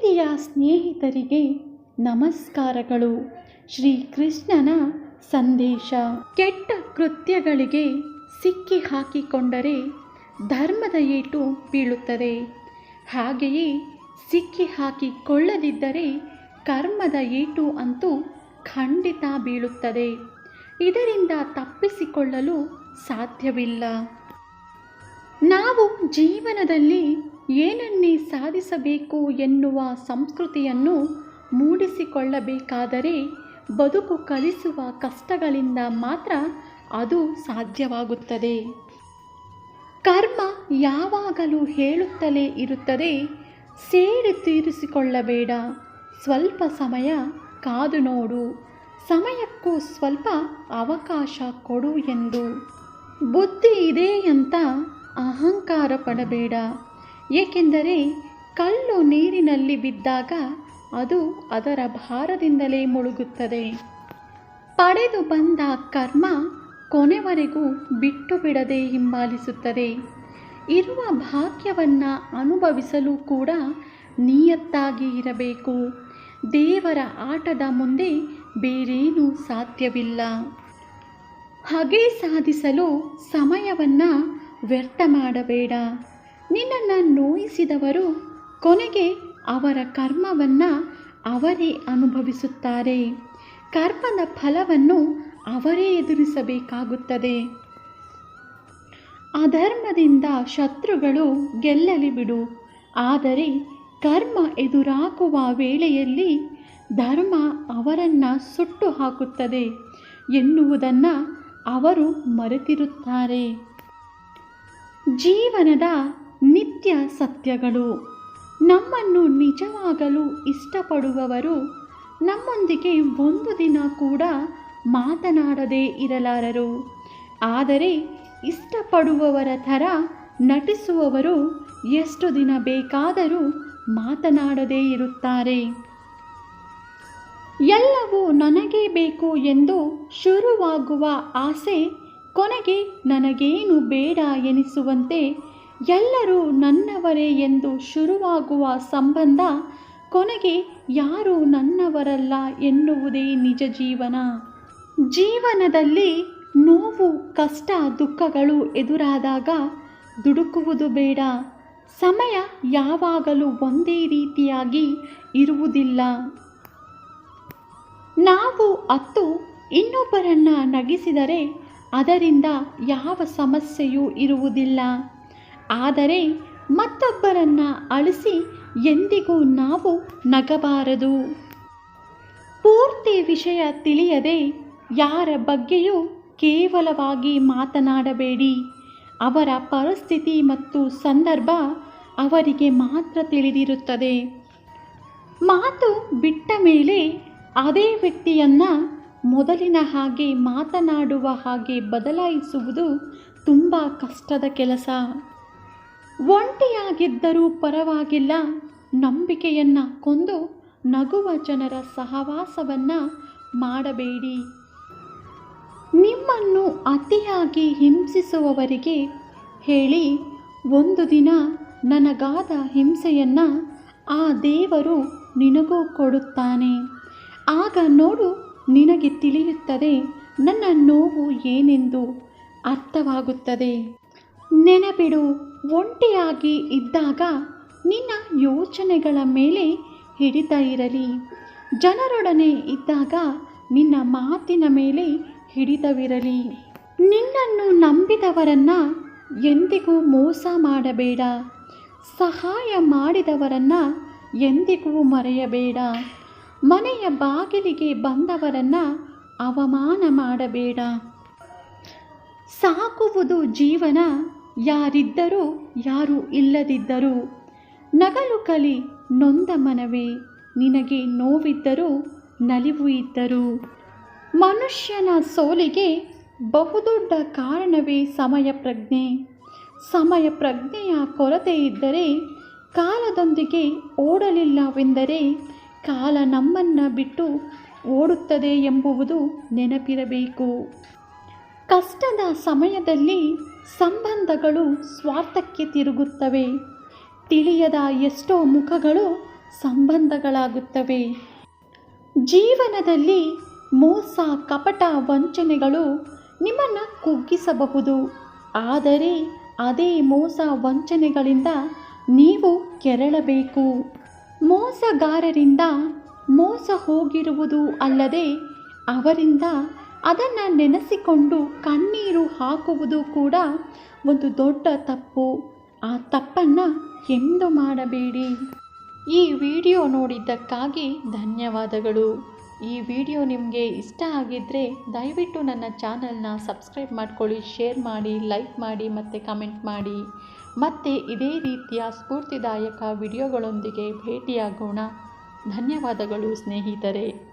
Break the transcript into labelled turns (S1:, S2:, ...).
S1: ಪ್ರೀತಿಯ ಸ್ನೇಹಿತರಿಗೆ ನಮಸ್ಕಾರಗಳು. ಶ್ರೀಕೃಷ್ಣನ ಸಂದೇಶ. ಕೆಟ್ಟ ಕೃತ್ಯಗಳಿಗೆ ಸಿಕ್ಕಿ ಹಾಕಿಕೊಂಡರೆ ಧರ್ಮದ ಏಟು ಬೀಳುತ್ತದೆ. ಹಾಗೆಯೇ ಸಿಕ್ಕಿ ಹಾಕಿಕೊಳ್ಳದಿದ್ದರೆ ಕರ್ಮದ ಏಟು ಅಂತೂ ಖಂಡಿತ ಬೀಳುತ್ತದೆ. ಇದರಿಂದ ತಪ್ಪಿಸಿಕೊಳ್ಳಲು ಸಾಧ್ಯವಿಲ್ಲ. ನಾವು ಜೀವನದಲ್ಲಿ ಏನನ್ನೇ ಸಾಧಿಸಬೇಕು ಎನ್ನುವ ಸಂಸ್ಕೃತಿಯನ್ನು ಮೂಡಿಸಿಕೊಳ್ಳಬೇಕಾದರೆ ಬದುಕು ಕಲಿಸುವ ಕಷ್ಟಗಳಿಂದ ಮಾತ್ರ ಅದು ಸಾಧ್ಯವಾಗುತ್ತದೆ. ಕರ್ಮ ಯಾವಾಗಲೂ ಹೇಳುತ್ತಲೇ ಇರುತ್ತದೆ, ಸೇಡು ತೀರಿಸಿಕೊಳ್ಳಬೇಡ, ಸ್ವಲ್ಪ ಸಮಯ ಕಾದು ನೋಡು, ಸಮಯಕ್ಕೂ ಸ್ವಲ್ಪ ಅವಕಾಶ ಕೊಡು ಎಂದು. ಬುದ್ಧಿ ಇದೆ ಅಂತ ಅಹಂಕಾರ ಪಡಬೇಡ. ಏಕೆಂದರೆ ಕಲ್ಲು ನೀರಿನಲ್ಲಿ ಬಿದ್ದಾಗ ಅದು ಅದರ ಭಾರದಿಂದಲೇ ಮುಳುಗುತ್ತದೆ. ಪಡೆದು ಬಂದ ಕರ್ಮ ಕೊನೆವರೆಗೂ ಬಿಟ್ಟು ಬಿಡದೆ ಹಿಂಬಾಲಿಸುತ್ತದೆ. ಇರುವ ಭಾಗ್ಯವನ್ನು ಅನುಭವಿಸಲು ಕೂಡ ನಿಯತ್ತಾಗಿ ಇರಬೇಕು. ದೇವರ ಆಟದ ಮುಂದೆ ಬೇರೇನೂ ಸಾಧ್ಯವಿಲ್ಲ. ಹಾಗೆ ಸಾಧಿಸಲು ಸಮಯವನ್ನು ವ್ಯರ್ಥ ಮಾಡಬೇಡ. ನಿನ್ನನ್ನು ನೋಯಿಸಿದವರು ಕೊನೆಗೆ ಅವರ ಕರ್ಮವನ್ನು ಅವರೇ ಅನುಭವಿಸುತ್ತಾರೆ. ಕರ್ಮದ ಫಲವನ್ನು ಅವರೇ ಎದುರಿಸಬೇಕಾಗುತ್ತದೆ. ಅಧರ್ಮದಿಂದ ಶತ್ರುಗಳು ಗೆಲ್ಲಲಿ ಬಿಡು, ಆದರೆ ಕರ್ಮ ಎದುರಾಗುವ ವೇಳೆಯಲ್ಲಿ ಧರ್ಮ ಅವರನ್ನು ಸುಟ್ಟು ಹಾಕುತ್ತದೆ ಎನ್ನುವುದನ್ನು ಅವರು ಮರೆತಿರುತ್ತಾರೆ. ಜೀವನದ ನಿತ್ಯ ಸತ್ಯಗಳು. ನಮ್ಮನ್ನು ನಿಜವಾಗಲು ಇಷ್ಟಪಡುವವರು ನಮ್ಮೊಂದಿಗೆ ಒಂದು ದಿನ ಕೂಡ ಮಾತನಾಡದೇ ಇರಲಾರರು. ಆದರೆ ಇಷ್ಟಪಡುವವರ ಥರ ನಟಿಸುವವರು ಎಷ್ಟು ದಿನ ಬೇಕಾದರೂ ಮಾತನಾಡದೇ ಇರುತ್ತಾರೆ. ಎಲ್ಲವೂ ನನಗೇ ಬೇಕು ಎಂದು ಶುರುವಾಗುವ ಆಸೆ ಕೊನೆಗೆ ನನಗೇನು ಬೇಡ ಎನಿಸುವಂತೆ ಎಲ್ಲರೂ ನನ್ನವರೇ ಎಂದು ಶುರುವಾಗುವ ಸಂಬಂಧ ಕೊನೆಗೆ ಯಾರೂ ನನ್ನವರಲ್ಲ ಎನ್ನುವುದೇ ನಿಜ ಜೀವನ. ಜೀವನದಲ್ಲಿ ನೋವು, ಕಷ್ಟ, ದುಃಖಗಳು ಎದುರಾದಾಗ ದುಡುಕುವುದು ಬೇಡ. ಸಮಯ ಯಾವಾಗಲೂ ಒಂದೇ ರೀತಿಯಾಗಿ ಇರುವುದಿಲ್ಲ. ನಾವು ಅತ್ತು ಇನ್ನೊಬ್ಬರನ್ನು ನಗಿಸಿದರೆ ಅದರಿಂದ ಯಾವ ಸಮಸ್ಯೆಯೂ ಇರುವುದಿಲ್ಲ. ಆದರೆ ಮತ್ತೊಬ್ಬರನ್ನು ಅಳಿಸಿ ಎಂದಿಗೂ ನಾವು ನಗಬಾರದು. ಪೂರ್ತಿ ವಿಷಯ ತಿಳಿಯದೆ ಯಾರ ಬಗ್ಗೆಯೂ ಕೇವಲವಾಗಿ ಮಾತನಾಡಬೇಡಿ. ಅವರ ಪರಿಸ್ಥಿತಿ ಮತ್ತು ಸಂದರ್ಭ ಅವರಿಗೆ ಮಾತ್ರ ತಿಳಿದಿರುತ್ತದೆ. ಮಾತು ಬಿಟ್ಟ ಮೇಲೆ ಅದೇ ವ್ಯಕ್ತಿಯನ್ನು ಮೊದಲಿನ ಹಾಗೆ ಮಾತನಾಡುವ ಹಾಗೆ ಬದಲಾಯಿಸುವುದು ತುಂಬ ಕಷ್ಟದ ಕೆಲಸ. ಒಂಟಿಯಾಗಿದ್ದರೂ ಪರವಾಗಿಲ್ಲ, ನಂಬಿಕೆಯನ್ನು ಕೊಂದು ನಗುವ ಜನರ ಸಹವಾಸವನ್ನು ಮಾಡಬೇಡಿ. ನಿಮ್ಮನ್ನು ಅತಿಯಾಗಿ ಹಿಂಸಿಸುವವರಿಗೆ ಹೇಳಿ, ಒಂದು ದಿನ ನನಗಾದ ಹಿಂಸೆಯನ್ನು ಆ ದೇವರು ನಿನಗೂ ಕೊಡುತ್ತಾನೆ. ಆಗ ನೋಡು, ನಿನಗೆ ತಿಳಿಯುತ್ತದೆ ನನ್ನ ನೋವು ಏನೆಂದು ಅರ್ಥವಾಗುತ್ತದೆ. ನೆನಪಿಡು, ಒಂಟಿಯಾಗಿ ಇದ್ದಾಗ ನಿನ್ನ ಯೋಚನೆಗಳ ಮೇಲೆ ಹಿಡಿತ ಇರಲಿ. ಜನರೊಡನೆ ಇದ್ದಾಗ ನಿನ್ನ ಮಾತಿನ ಮೇಲೆ ಹಿಡಿತವಿರಲಿ. ನಿನ್ನನ್ನು ನಂಬಿದವರನ್ನು ಎಂದಿಗೂ ಮೋಸ ಮಾಡಬೇಡ. ಸಹಾಯ ಮಾಡಿದವರನ್ನು ಎಂದಿಗೂ ಮರೆಯಬೇಡ. ಮನೆಯ ಬಾಗಿಲಿಗೆ ಬಂದವರನ್ನು ಅವಮಾನ ಮಾಡಬೇಡ. ಸಾಕುವುದು ಜೀವನ, ಯಾರಿದ್ದರೂ ಯಾರು ಇಲ್ಲದಿದ್ದರೂ. ನಗಲು ಕಲಿ, ನೊಂದ ಮನವೇ, ನಿನಗೆ ನೋವಿದ್ದರೂ ನಲಿವು ಇದ್ದರೂ. ಮನುಷ್ಯನ ಸೋಲಿಗೆ ಬಹುದೊಡ್ಡ ಕಾರಣವೇ ಸಮಯ ಪ್ರಜ್ಞೆ. ಸಮಯ ಪ್ರಜ್ಞೆಯ ಕೊರತೆ ಇದ್ದರೆ, ಕಾಲದೊಂದಿಗೆ ಓಡಲಿಲ್ಲವೆಂದರೆ ಕಾಲ ನಮ್ಮನ್ನು ಬಿಟ್ಟು ಓಡುತ್ತದೆ ಎಂಬುವುದು ನೆನಪಿರಬೇಕು. ಕಷ್ಟದ ಸಮಯದಲ್ಲಿ ಸಂಬಂಧಗಳು ಸ್ವಾರ್ಥಕ್ಕೆ ತಿರುಗುತ್ತವೆ. ತಿಳಿಯದ ಎಷ್ಟೋ ಮುಖಗಳು ಸಂಬಂಧಗಳಾಗುತ್ತವೆ. ಜೀವನದಲ್ಲಿ ಮೋಸ, ಕಪಟ, ವಂಚನೆಗಳು ನಿಮ್ಮನ್ನು ಕುಗ್ಗಿಸಬಹುದು. ಆದರೆ ಅದೇ ಮೋಸ ವಂಚನೆಗಳಿಂದ ನೀವು ಕೆರಳಬೇಕು. ಮೋಸಗಾರರಿಂದ ಮೋಸ ಹೋಗಿರುವುದು ಅಲ್ಲದೆ ಅವರಿಂದ ಅದನ್ನು ನೆನೆಸಿಕೊಂಡು ಕಣ್ಣೀರು ಹಾಕುವುದು ಕೂಡ ಒಂದು ದೊಡ್ಡ ತಪ್ಪು. ಆ ತಪ್ಪನ್ನು ಎಂದೂ ಮಾಡಬೇಡಿ. ಈ ವಿಡಿಯೋ ನೋಡಿದ್ದಕ್ಕಾಗಿ ಧನ್ಯವಾದಗಳು. ಈ ವಿಡಿಯೋ ನಿಮಗೆ ಇಷ್ಟ ಆಗಿದ್ದರೆ ದಯವಿಟ್ಟು ನನ್ನ ಚಾನಲ್ನ ಸಬ್ಸ್ಕ್ರೈಬ್ ಮಾಡ್ಕೊಳ್ಳಿ, ಶೇರ್ ಮಾಡಿ, ಲೈಕ್ ಮಾಡಿ ಮತ್ತು ಕಮೆಂಟ್ ಮಾಡಿ. ಮತ್ತೆ ಇದೇ ರೀತಿಯ ಸ್ಫೂರ್ತಿದಾಯಕ ವಿಡಿಯೋಗಳೊಂದಿಗೆ ಭೇಟಿಯಾಗೋಣ. ಧನ್ಯವಾದಗಳು ಸ್ನೇಹಿತರೆ.